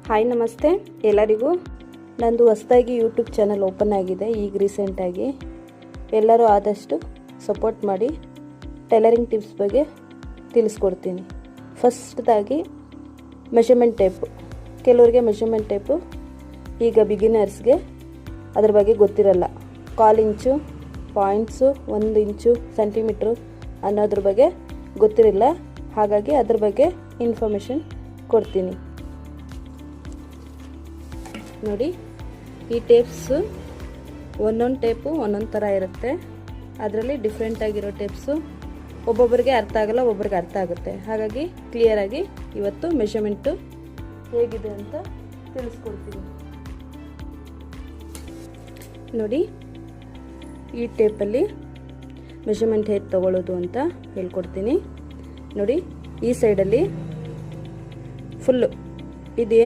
Hi ನಮಸ್ತೆ ಎಲ್ಲರಿಗೂ. ನಂದು ಹೊಸದಾಗಿ ಯೂಟ್ಯೂಬ್ ಚಾನಲ್ ಓಪನ್ ಆಗಿದೆ ಈಗ ರೀಸೆಂಟಾಗಿ. ಎಲ್ಲರೂ ಆದಷ್ಟು ಸಪೋರ್ಟ್ ಮಾಡಿ. ಟೈಲರಿಂಗ್ ಟಿಪ್ಸ್ ಬಗ್ಗೆ ತಿಳಿಸ್ಕೊಡ್ತೀನಿ. ಫಸ್ಟ್ದಾಗಿ ಮೆಷರ್ಮೆಂಟ್ ಟೇಪು. ಕೆಲವರಿಗೆ ಮೆಷರ್ಮೆಂಟ್ ಟೇಪು ಈಗ ಬಿಗಿನರ್ಸ್ಗೆ ಅದ್ರ ಬಗ್ಗೆ ಗೊತ್ತಿರಲ್ಲ. 1/4 ಇಂಚು, ಪಾಯಿಂಟ್ಸು, 1 ಇಂಚು, ಸೆಂಟಿಮೀಟ್ರು ಅನ್ನೋದ್ರ ಬಗ್ಗೆ ಗೊತ್ತಿರಲ್ಲ. ಹಾಗಾಗಿ ಅದ್ರ ಬಗ್ಗೆ ಇನ್ಫಾರ್ಮೇಷನ್ ಕೊಡ್ತೀನಿ ನೋಡಿ. ಈ ಟೇಪ್ಸು ಒಂದೊಂದು ಟೇಪು ಒಂದೊಂದು ಥರ ಇರುತ್ತೆ. ಅದರಲ್ಲಿ ಡಿಫ್ರೆಂಟ್ ಆಗಿರೋ ಟೇಪ್ಸು ಒಬ್ಬೊಬ್ಬರಿಗೆ ಅರ್ಥ ಆಗಲ್ಲ, ಒಬ್ಬೊಬ್ಬರಿಗೆ ಅರ್ಥ ಆಗುತ್ತೆ. ಹಾಗಾಗಿ ಕ್ಲಿಯರಾಗಿ ಇವತ್ತು ಮೆಷರ್ಮೆಂಟು ಹೇಗಿದೆ ಅಂತ ತಿಳಿಸ್ಕೊಡ್ತೀನಿ ನೋಡಿ. ಈ ಟೇಪಲ್ಲಿ ಮೆಷರ್ಮೆಂಟ್ ಹೇಗೆ ತೊಗೊಳ್ಳೋದು ಅಂತ ಹೇಳ್ಕೊಡ್ತೀನಿ ನೋಡಿ. ಈ ಸೈಡಲ್ಲಿ ಫುಲ್ಲು ಇದು